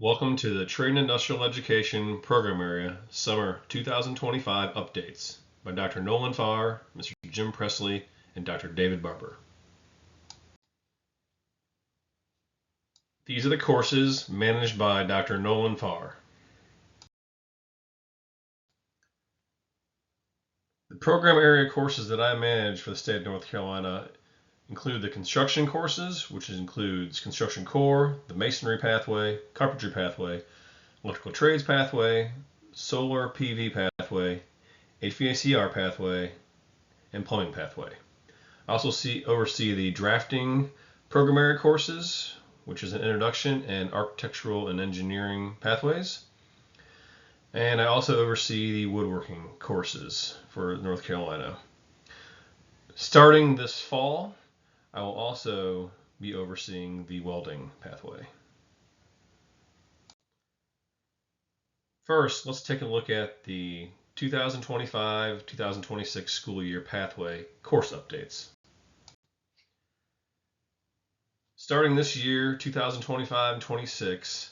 Welcome to the Trade and Industrial Education Program Area Summer 2025 Updates by Dr. Nolan Farr, Mr. Jim Presley, and Dr. David Barber. These are the courses managed by Dr. Nolan Farr. The program area courses that I manage for the state of North Carolina include the construction courses, which includes construction core, the masonry pathway, carpentry pathway, electrical trades pathway, solar PV pathway, HVACR pathway, and plumbing pathway. I also oversee the drafting program area courses, which is an introduction and architectural and engineering pathways. And I also oversee the woodworking courses for North Carolina. Starting this fall, I will also be overseeing the welding pathway. First, let's take a look at the 2025-2026 school year pathway course updates. Starting this year, 2025-26,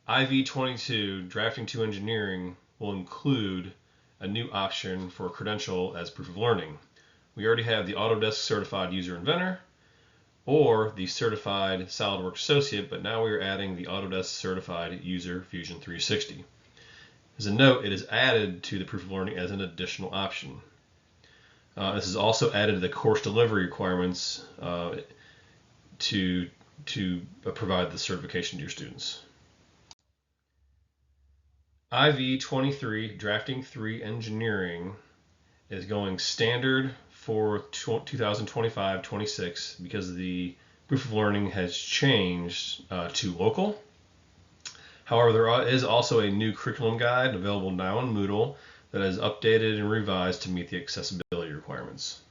IV-22 Drafting 2 Engineering will include a new option for credential as proof of learning. We already have the Autodesk Certified User Inventor or the Certified SolidWorks Associate, but now we are adding the Autodesk Certified User Fusion 360. As a note, it is added to the proof of learning as an additional option. This is also added to the course delivery requirements to provide the certification to your students. IV-23 Drafting 3 Engineering is going standard for 2025-26 because the proof of learning has changed to local. However, there is also a new curriculum guide available now on Moodle that is updated and revised to meet the accessibility requirements.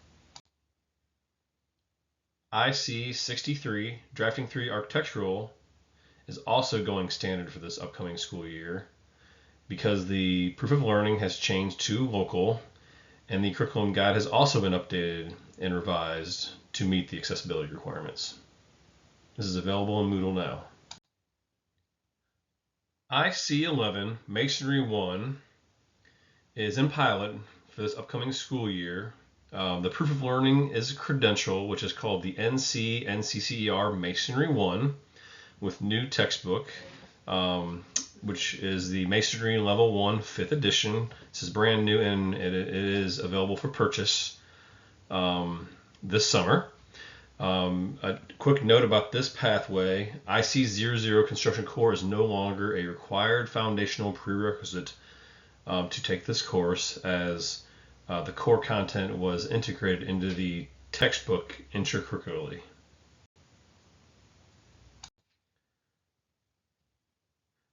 IC-63 Drafting 3 Architectural is also going standard for this upcoming school year because the proof of learning has changed to local, and the curriculum guide has also been updated and revised to meet the accessibility requirements. This is available in Moodle now. IC-11 Masonry 1 is in pilot for this upcoming school year. The proof of learning is a credential, which is called the NC-NCCER Masonry 1 with new textbook, which is the Masonry Level 1 5th edition. This is brand new and it is available for purchase this summer. A quick note about this pathway: IC-00 Construction Core is no longer a required foundational prerequisite to take this course, as the core content was integrated into the textbook intracurricularly.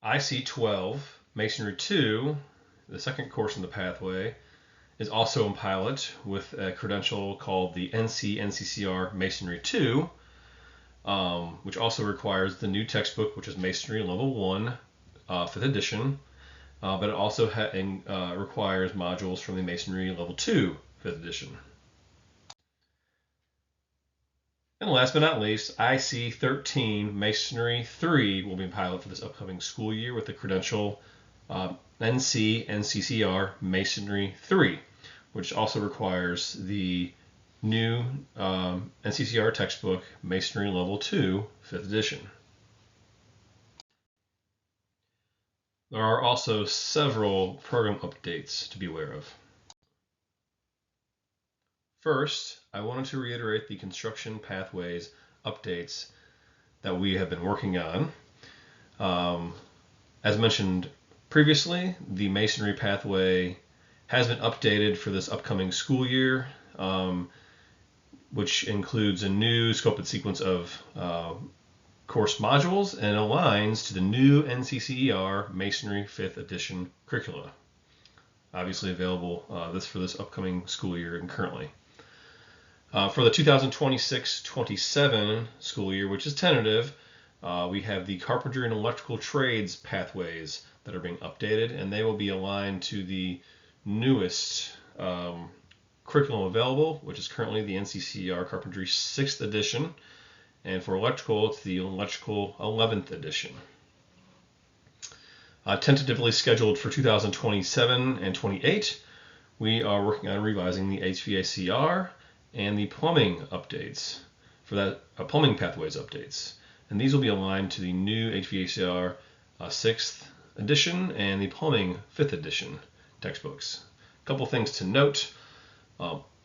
IC-12 Masonry 2, the second course in the pathway, is also in pilot with a credential called the NC-NCCR Masonry 2, which also requires the new textbook, which is Masonry Level 1 5th edition, but it also requires modules from the Masonry Level 2 5th edition. And last but not least, IC-13 Masonry 3 will be in pilot for this upcoming school year with the credential NC-NCCR Masonry 3, which also requires the new NCCR textbook Masonry Level 2 5th edition. There are also several program updates to be aware of. First, I wanted to reiterate the construction pathways updates that we have been working on. As mentioned previously, the masonry pathway has been updated for this upcoming school year, which includes a new scope and sequence of course modules and aligns to the new NCCER Masonry 5th edition curricula, obviously available for this upcoming school year and currently. For the 2026-27 school year, which is tentative, we have the carpentry and electrical trades pathways that are being updated, and they will be aligned to the newest curriculum available, which is currently the NCCER Carpentry 6th edition, and for electrical, it's the electrical 11th edition. Tentatively scheduled for 2027 and 28, we are working on revising the HVACR and the plumbing updates for that plumbing pathways updates. And these will be aligned to the new HVACR 6th edition and the plumbing 5th edition textbooks. A couple things to note.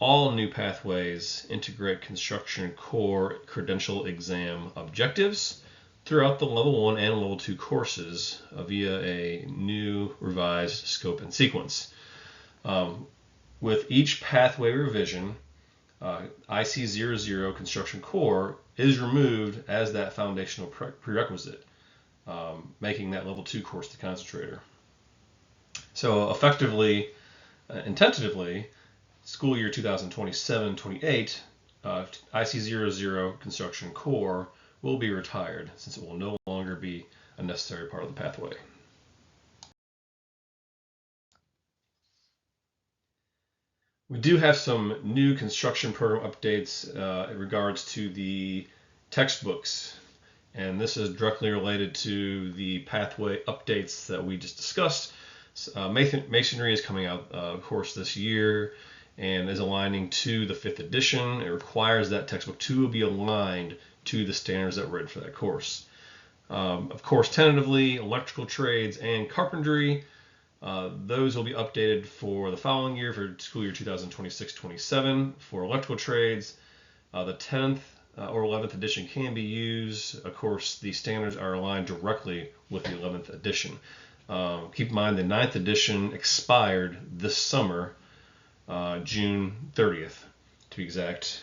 All new pathways integrate construction core credential exam objectives throughout the level 1 and level 2 courses via a new revised scope and sequence. With each pathway revision, IC00 construction core is removed as that foundational prerequisite, making that level 2 course the concentrator. So effectively and tentatively, school year 2027-28, IC00 construction core will be retired since it will no longer be a necessary part of the pathway. We do have some new construction program updates in regards to the textbooks, and this is directly related to the pathway updates that we just discussed. Masonry is coming out, of course, this year and is aligning to the 5th edition. It requires that textbook to be aligned to the standards that were written for that course. Of course, tentatively, electrical trades and carpentry, those will be updated for the following year, for school year 2026-27. For electrical trades, the 10th or 11th edition can be used. Of course, the standards are aligned directly with the 11th edition. Keep in mind the 9th edition expired this summer, June 30th to be exact,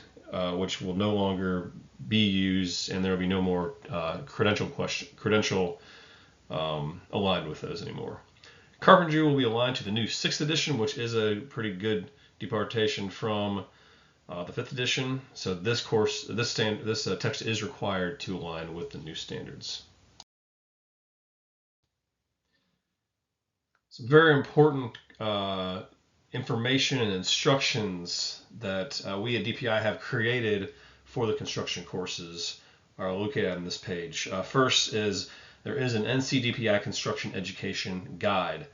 which will no longer be used, and there will be no more credential aligned with those anymore. Carpentry will be aligned to the new 6th edition, which is a pretty good departation from the 5th edition. So this course, this text is required to align with the new standards. Some very important information and instructions that we at DPI have created for the construction courses are located on this page. First is there is an NCDPI construction education guide.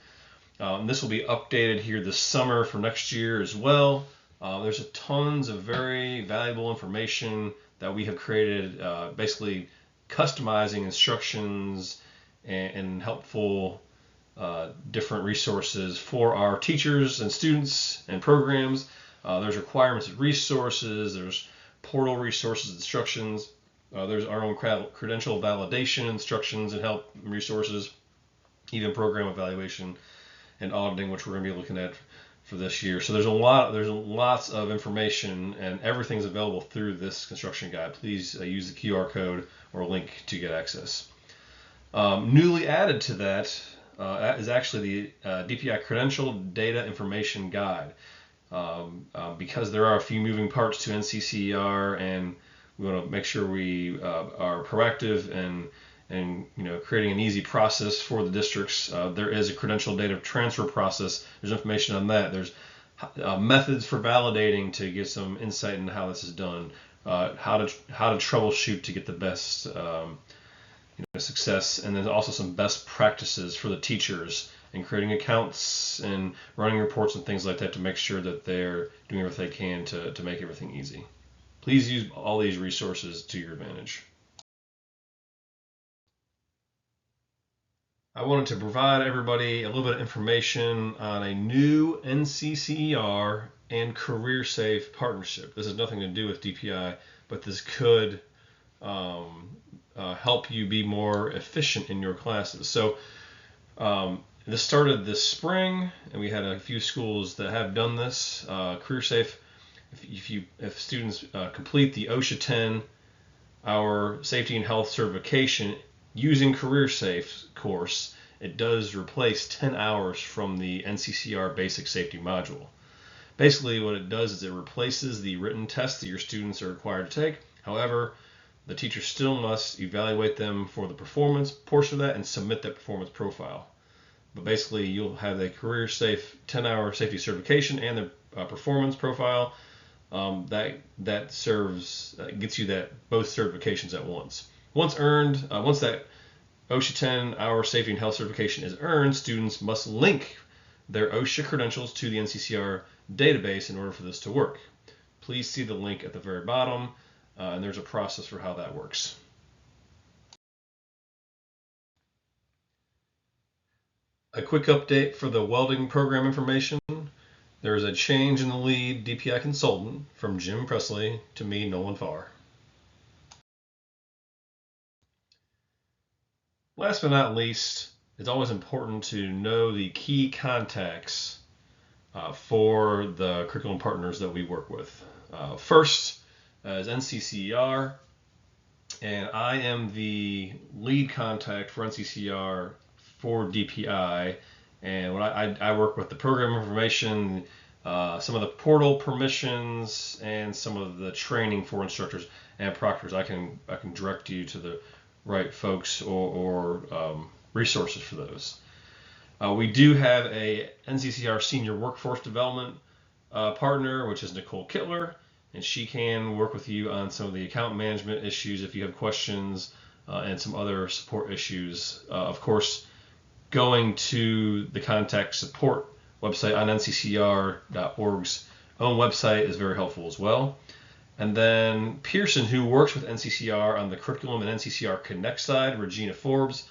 This will be updated here this summer for next year as well. There's tons of very valuable information that we have created, basically customizing instructions and helpful different resources for our teachers and students and programs. There's requirements and resources, there's portal resources, instructions, there's our own credential validation instructions and help resources, even program evaluation and auditing, which we're going to be looking at for this year. So there's lots of information, and everything's available through this construction guide. Please use the QR code or link to get access. Newly added to that is actually the DPI Credential Data Information Guide, because there are a few moving parts to NCCER, and we want to make sure we are proactive and creating an easy process for the districts. There is a credential data transfer process. There's information on that. There's methods for validating to get some insight into how this is done. How to troubleshoot to get the best success, and then also some best practices for the teachers in creating accounts and running reports and things like that to make sure that they're doing everything they can to make everything easy. Please use all these resources to your advantage. I wanted to provide everybody a little bit of information on a new NCCER and CareerSafe partnership. This has nothing to do with DPI, but this could help you be more efficient in your classes. So this started this spring, and we had a few schools that have done this. CareerSafe, if students complete the OSHA 10 hour safety and health certification using CareerSafe course, it does replace 10 hours from the NCCER basic safety module. Basically what it does is it replaces the written tests that your students are required to take. However, the teacher still must evaluate them for the performance portion of that and submit that performance profile. But basically you'll have the CareerSafe 10-hour safety certification and the performance profile. That serves gets you that both certifications at once. Once earned, once that OSHA 10-hour safety and health certification is earned, students must link their OSHA credentials to the NCCR database in order for this to work. Please see the link at the very bottom, and there's a process for how that works. A quick update for the welding program information. There is a change in the lead DPI consultant from Jim Presley to me, Nolan Farr. Last but not least, it's always important to know the key contacts for the curriculum partners that we work with. First is NCCER, and I am the lead contact for NCCER for DPI, and when I work with the program information, some of the portal permissions, and some of the training for instructors and proctors. I can direct you to the right folks or resources for those. We do have a NCCR Senior Workforce Development partner, which is Nicole Kittler, and she can work with you on some of the account management issues if you have questions and some other support issues. Of course, going to the contact support website on nccr.org's own website is very helpful as well. And then Pearson, who works with NCCR on the curriculum and NCCR Connect side, Regina Forbes.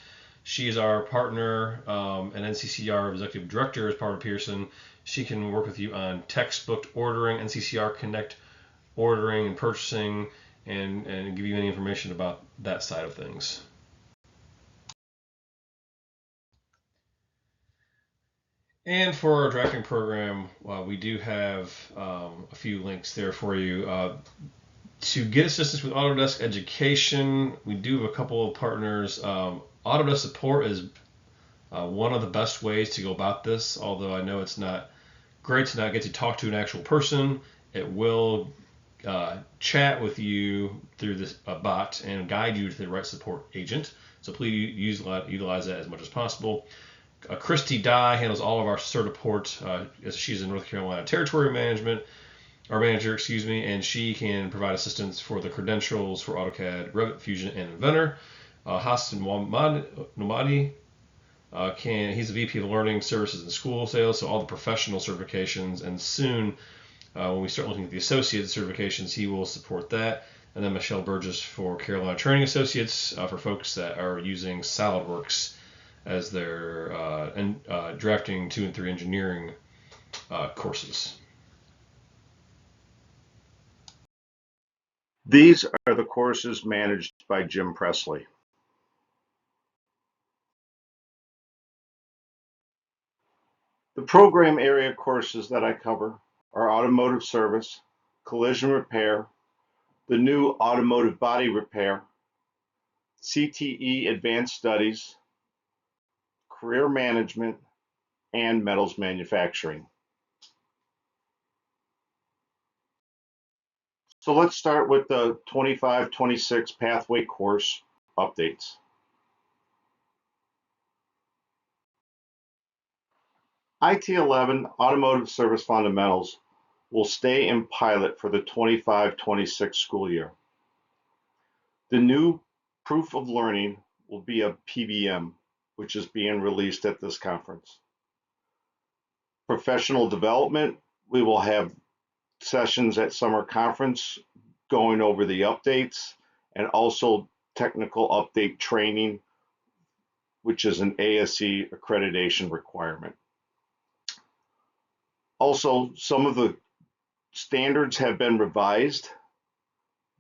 She is our partner and NCCR Executive Director as part of Pearson. She can work with you on textbook ordering, NCCR Connect ordering and purchasing, and give you any information about that side of things. And for our drafting program, we do have a few links there for you. To get assistance with Autodesk Education, we do have a couple of partners. Autodesk Support is one of the best ways to go about this, although I know it's not great to not get to talk to an actual person. It will chat with you through this bot and guide you to the right support agent. So please utilize that as much as possible. Christy Dye handles all of our Certiport. She's in North Carolina Territory Manager, and she can provide assistance for the credentials for AutoCAD, Revit, Fusion, and Inventor. Hassan Nomadi, he's the VP of Learning Services and School Sales, so all the professional certifications, and soon when we start looking at the associate certifications, he will support that. And then Michelle Burgess for Carolina Training Associates for folks that are using SolidWorks as their drafting 2 and 3 engineering courses. These are the courses managed by Jim Presley. The program area courses that I cover are automotive service, collision repair, the new automotive body repair, CTE advanced studies, career management, and metals manufacturing. So let's start with the 25-26 pathway course updates. IT11 Automotive Service Fundamentals will stay in pilot for the 25-26 school year. The new Proof of Learning will be a PBM, which is being released at this conference. Professional development, we will have sessions at summer conference going over the updates, and also technical update training, which is an ASE accreditation requirement. Also, some of the standards have been revised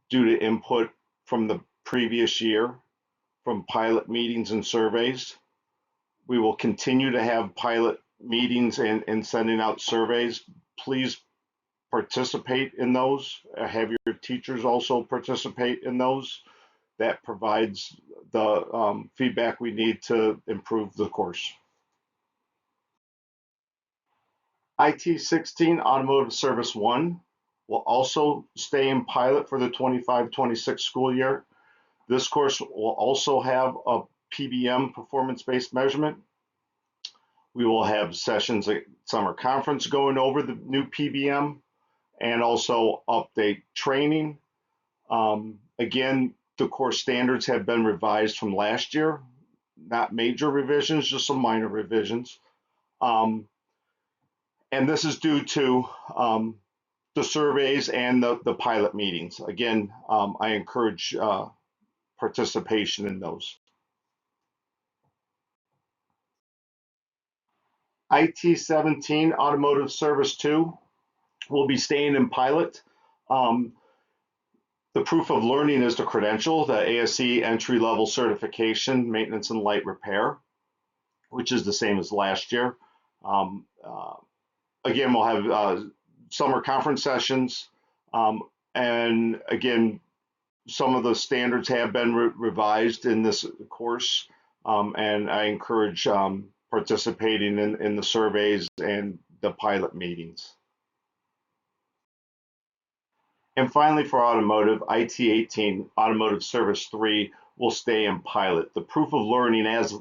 due to input from the previous year from pilot meetings and surveys. We will continue to have pilot meetings and sending out surveys. Please participate in those. Have your teachers also participate in those. That provides the feedback we need to improve the course. IT16 Automotive Service 1 will also stay in pilot for the 25-26 school year. This course will also have a PBM, performance-based measurement. We will have sessions at summer conference going over the new PBM and also update training. Again, the course standards have been revised from last year. not major revisions, just some minor revisions. Um, and this is due to the surveys and the pilot meetings. Again, I encourage participation in those. IT 17 Automotive Service 2 will be staying in pilot. Um, the proof of learning is the credential, the ASE entry level certification, maintenance and light repair, which is the same as last year. Um, uh, Again, we'll have summer conference sessions. And again, some of the standards have been revised in this course. And I encourage participating in the surveys and the pilot meetings. And finally, for automotive, IT 18 Automotive Service 3 will stay in pilot. The proof of learning, as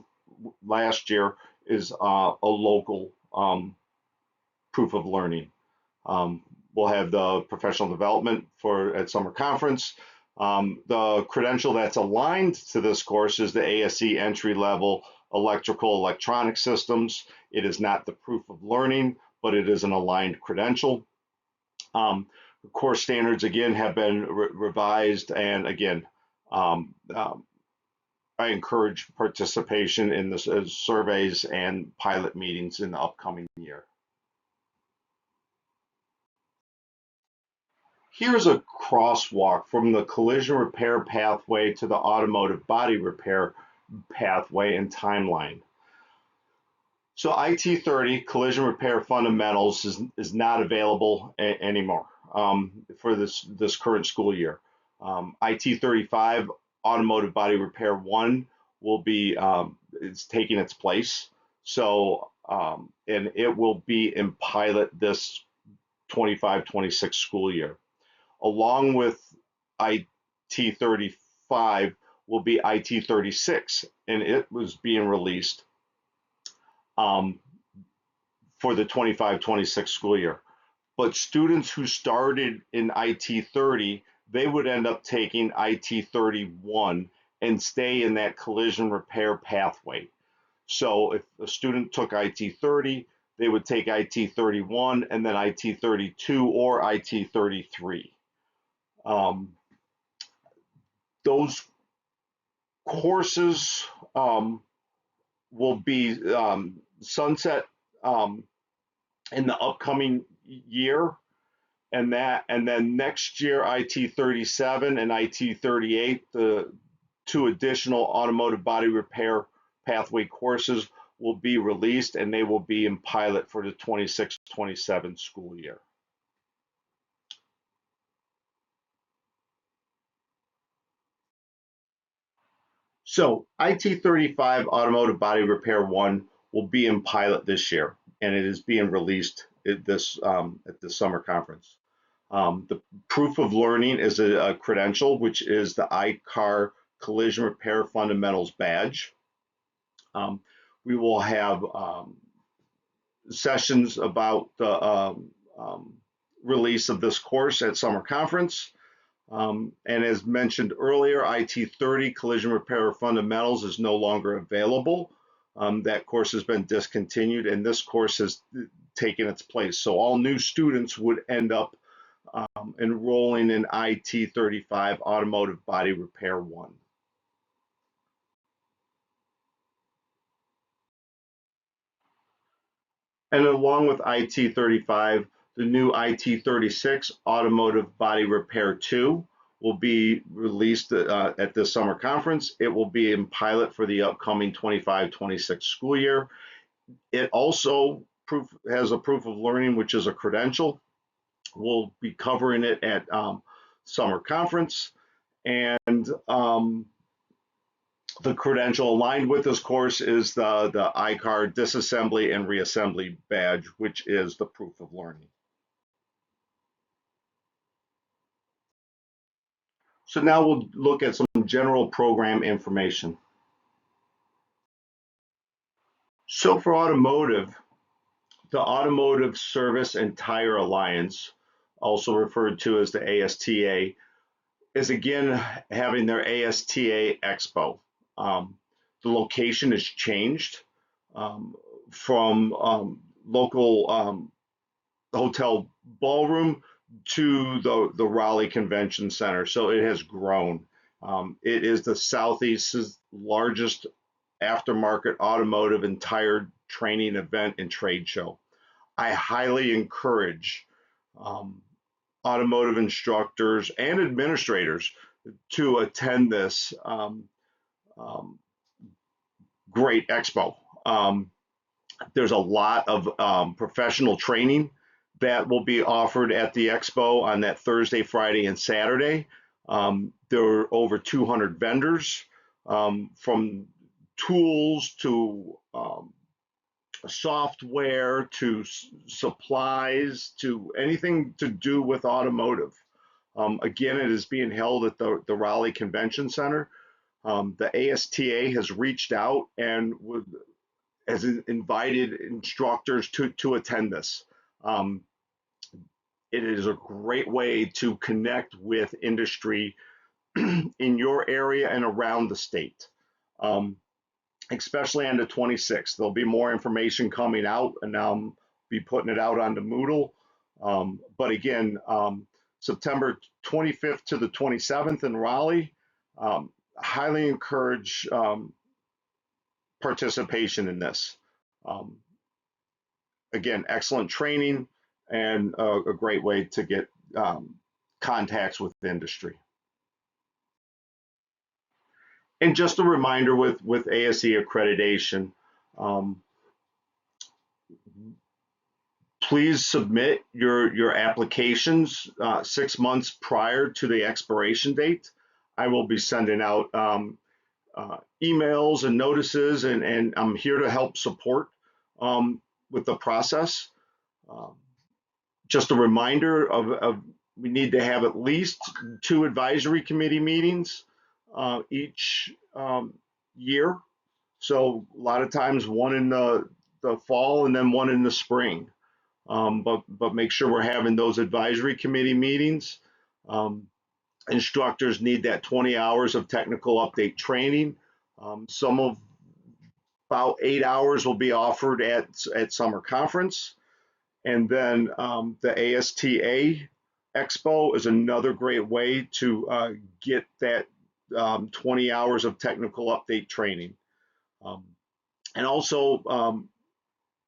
last year, is a local proof of learning. We'll have the professional development at summer conference. The credential that's aligned to this course is the ASE entry level electrical electronic systems. It is not the proof of learning, but it is an aligned credential. The course standards again have been revised, and again, I encourage participation in the surveys and pilot meetings in the upcoming year. Here's a crosswalk from the collision repair pathway to the automotive body repair pathway and timeline. So IT 30, collision repair fundamentals, is not available anymore for this current school year. IT 35, automotive body repair 1, will be it's taking its place. So and it will be in pilot this 25-26 school year. Along with IT 35 will be IT 36, and it was being released for the 25-26 school year. But students who started in IT 30, they would end up taking IT 31 and stay in that collision repair pathway. So if a student took IT 30, they would take IT 31 and then IT 32 or IT 33. Those courses will be sunset in the upcoming year, and then next year IT 37 and IT 38, the 2 additional automotive body repair pathway courses, will be released, and they will be in pilot for the 26-27 school year. So IT 35 Automotive Body Repair 1 will be in pilot this year, and it is being released at the summer conference. The proof of learning is a credential, which is the ICAR Collision Repair Fundamentals badge. We will have sessions about the release of this course at summer conference. And as mentioned earlier, IT 30 Collision Repair Fundamentals is no longer available. That course has been discontinued, and this course has taken its place. So all new students would end up enrolling in IT 35 Automotive Body Repair 1. And along with IT 35, the new IT 36 Automotive Body Repair 2 will be released at this summer conference. It will be in pilot for the upcoming 25-26 school year. It also has a proof of learning, which is a credential. We'll be covering it at summer conference. And the credential aligned with this course is the ICAR disassembly and reassembly badge, which is the proof of learning. So now we'll look at some general program information. So for automotive, the Automotive Service and Tire Alliance, also referred to as the ASTA, is again having their ASTA Expo. the location has changed from local hotel ballroom to the Raleigh Convention Center. So it has grown. It is the Southeast's largest aftermarket automotive and tire training event and trade show. I highly encourage um, automotive instructors and administrators to attend this um, great expo. There's a lot of professional training that will be offered at the expo on that Thursday, Friday, and Saturday. There are over 200 vendors, from tools to software to supplies to anything to do with automotive. Again, it is being held at the Raleigh Convention Center. The ASTA has reached out and has invited instructors to attend this. Um, it is a great way to connect with industry in your area and around the state, especially on the 26th. There'll be more information coming out, and I'll be putting it out on the Moodle. But again, September 25th to the 27th in Raleigh. Highly encourage participation in this. Um, Again, excellent training and a great way to get contacts with the industry. And just a reminder with ASE accreditation, um, please submit your applications 6 months prior to the expiration date. I will be sending out emails and notices, and I'm here to help support with the process. Um, just a reminder of we need to have at least 2 advisory committee meetings each year. So a lot of times one in the fall and then one in the spring. But make sure we're having those advisory committee meetings. Instructors need that 20 hours of technical update training. Some of about 8 hours will be offered at summer conference. And then the ASTA Expo is another great way to get that 20 hours of technical update training. And also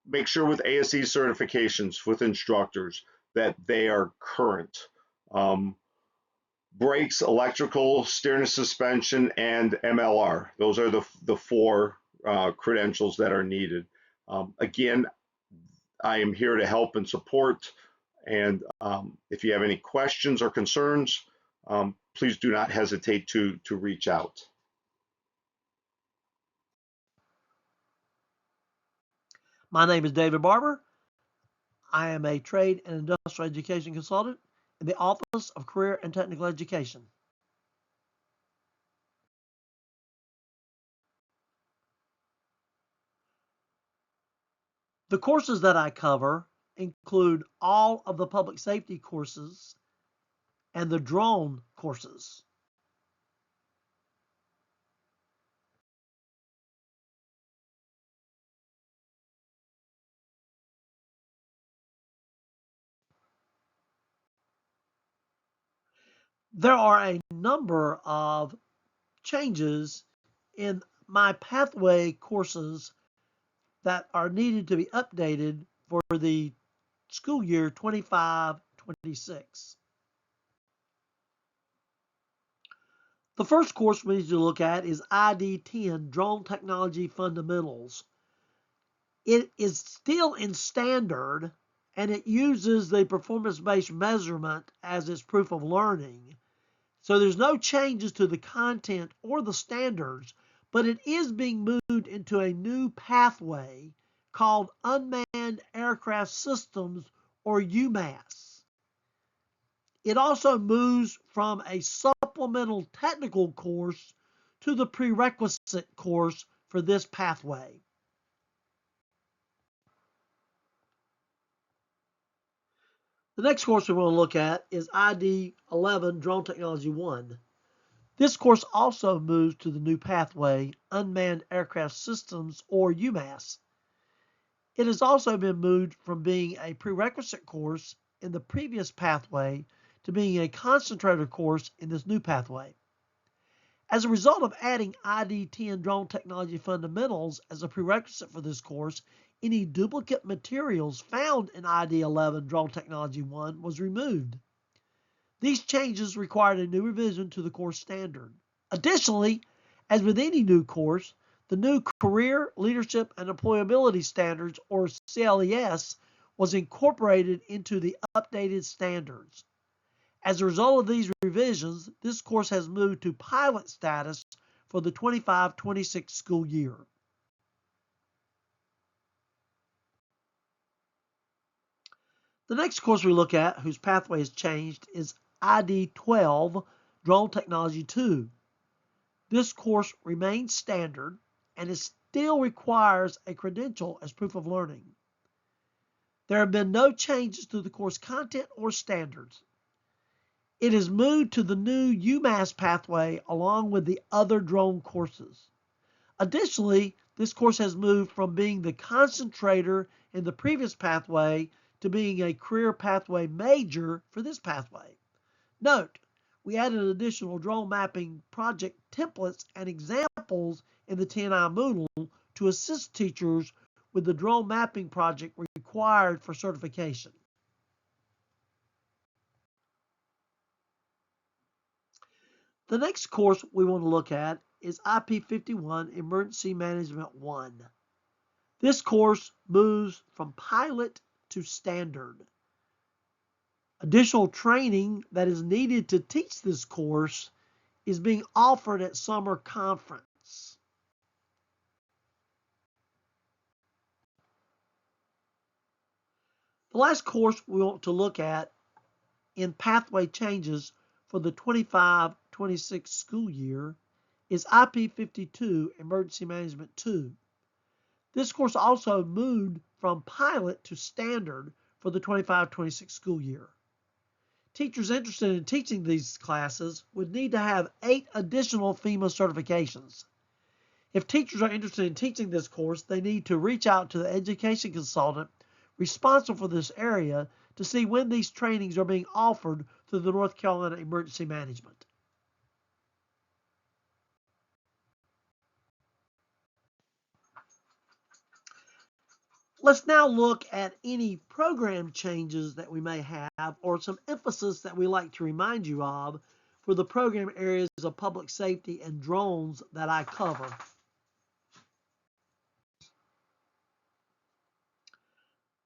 make sure with ASE certifications with instructors that they are current. Brakes, electrical, steering and suspension, and MLR. Those are the 4 credentials that are needed. Again, I am here to help and support. And if you have any questions or concerns, please do not hesitate to reach out. My name is David Barber. I am a trade and industrial education consultant in the Office of Career and Technical Education. The courses that I cover include all of the public safety courses and the drone courses. There are a number of changes in my pathway courses that are needed to be updated for the school year 25-26. The first course we need to look at is ID-10, Drone Technology Fundamentals. It is still in standard, and it uses the performance-based measurement as its proof of learning. So there's no changes to the content or the standards, but it is being moved into a new pathway called Unmanned Aircraft Systems, or UMAS. It also moves from a supplemental technical course to the prerequisite course for this pathway. The next course we want to look at is ID-11, Drone Technology 1. This course also moves to the new pathway, Unmanned Aircraft Systems, or UMAS. It has also been moved from being a prerequisite course in the previous pathway to being a concentrator course in this new pathway. As a result of adding ID-10 Drone Technology Fundamentals as a prerequisite for this course, any duplicate materials found in ID-11 Drone Technology 1 was removed. These changes required a new revision to the course standard. Additionally, as with any new course, the new Career, Leadership, and Employability Standards, or CLES, was incorporated into the updated standards. As a result of these revisions, this course has moved to pilot status for the 25-26 school year. The next course we look at, whose pathway has changed, is ID-12 Drone Technology 2. This course remains standard and it still requires a credential as proof of learning. There have been no changes to the course content or standards. It is moved to the new UMAS pathway along with the other drone courses. Additionally, this course has moved from being the concentrator in the previous pathway to being a career pathway major for this pathway. Note, we added additional drone mapping project templates and examples in the TNI Moodle to assist teachers with the drone mapping project required for certification. The next course we want to look at is IP51 Emergency Management 1. This course moves from pilot to standard. Additional training that is needed to teach this course is being offered at summer conference. The last course we want to look at in pathway changes for the 25-26 school year is IP52 Emergency Management 2. This course also moved from pilot to standard for the 25-26 school year. Teachers interested in teaching these classes would need to have 8 additional FEMA certifications. If teachers are interested in teaching this course, they need to reach out to the education consultant responsible for this area to see when these trainings are being offered through the North Carolina Emergency Management. Let's now look at any program changes that we may have or some emphasis that we like to remind you of for the program areas of public safety and drones that I cover.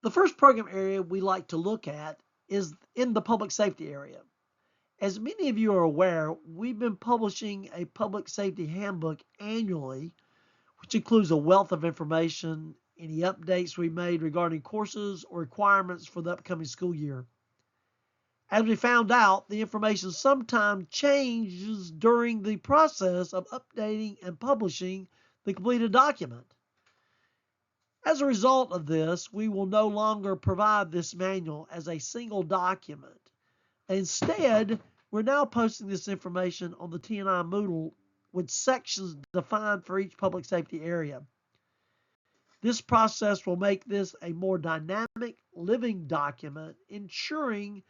The first program area we like to look at is in the public safety area. As many of you are aware, we've been publishing a public safety handbook annually, which includes a wealth of information, any updates we made regarding courses or requirements for the upcoming school year. As we found out, the information sometimes changes during the process of updating and publishing the completed document. As a result of this, we will no longer provide this manual as a single document. Instead, we're now posting this information on the TNI Moodle with sections defined for each public safety area. This process will make this a more dynamic, living document, ensuring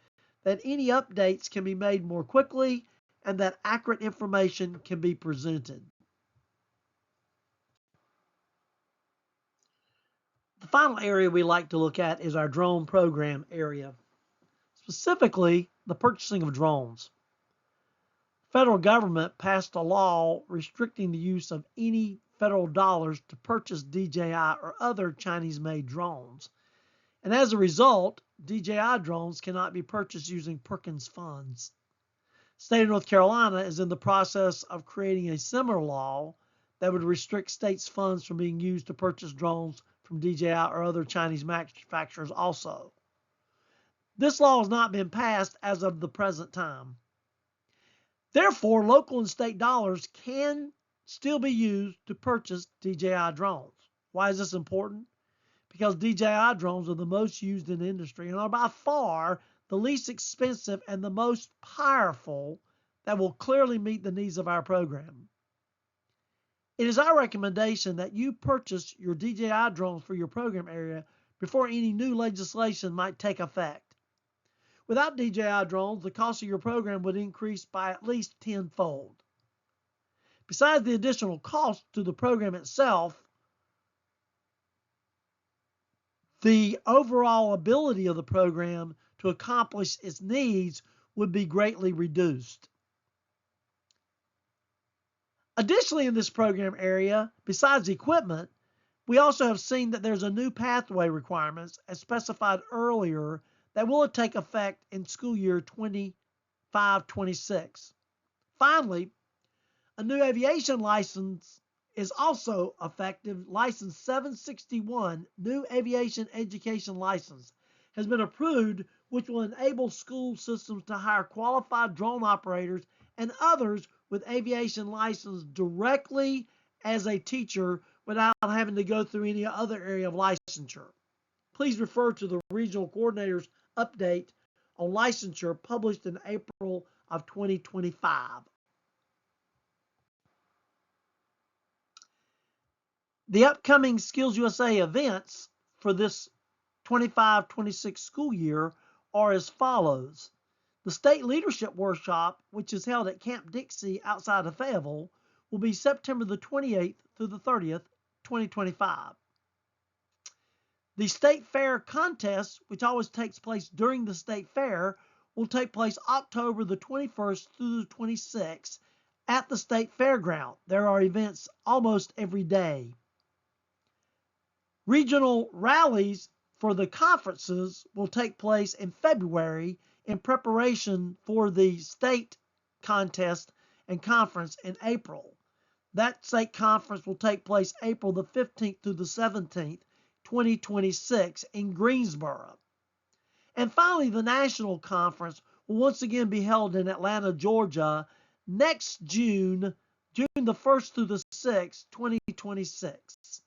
that any updates can be made more quickly and that accurate information can be presented. The final area we like to look at is our drone program area, specifically the purchasing of drones. The federal government passed a law restricting the use of any federal dollars to purchase DJI or other Chinese-made drones. And as a result, DJI drones cannot be purchased using Perkins funds. The state of North Carolina is in the process of creating a similar law that would restrict states' funds from being used to purchase drones from DJI or other Chinese manufacturers also. This law has not been passed as of the present time. Therefore, local and state dollars can still be used to purchase DJI drones. Why is this important? Because DJI drones are the most used in the industry and are by far the least expensive and the most powerful that will clearly meet the needs of our program. It is our recommendation that you purchase your DJI drones for your program area before any new legislation might take effect. Without DJI drones, the cost of your program would increase by at least tenfold. Besides the additional cost to the program itself, the overall ability of the program to accomplish its needs would be greatly reduced. Additionally, in this program area, besides equipment, we also have seen that there's a new pathway requirements as specified earlier that will take effect in school year 25-26. Finally, a new aviation license is also effective. License 761, New Aviation Education License, has been approved, which will enable school systems to hire qualified drone operators and others with aviation license directly as a teacher without having to go through any other area of licensure. Please refer to the Regional Coordinator's update on licensure published in April of 2025. The upcoming Skills USA events for this 25-26 school year are as follows. The State Leadership Workshop, which is held at Camp Dixie outside of Fayetteville, will be September the 28th through the 30th, 2025. The State Fair Contest, which always takes place during the State Fair, will take place October the 21st through the 26th at the State Fairground. There are events almost every day. Regional rallies for the conferences will take place in February in preparation for the state contest and conference in April. That state conference will take place April the 15th through the 17th, 2026 in Greensboro. And finally, the national conference will once again be held in Atlanta, Georgia next June the 1st through the 6th, 2026.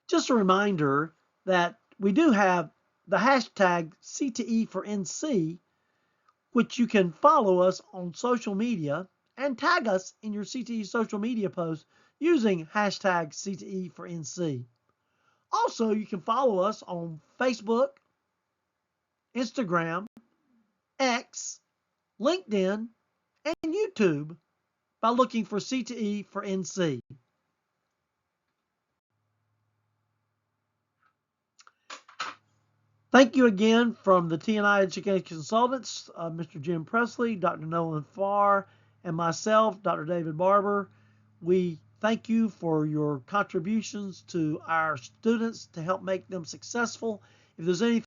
Just a reminder that we do have the hashtag CTE for NC, which you can follow us on social media and tag us in your CTE social media posts using hashtag CTE for NC. Also, you can follow us on Facebook, Instagram, X, LinkedIn, and YouTube by looking for CTE for NC. Thank you again from the TNI Education Consultants, Mr. Jim Presley, Dr. Nolan Farr, and myself, Dr. David Barber. We thank you for your contributions to our students to help make them successful. If there's any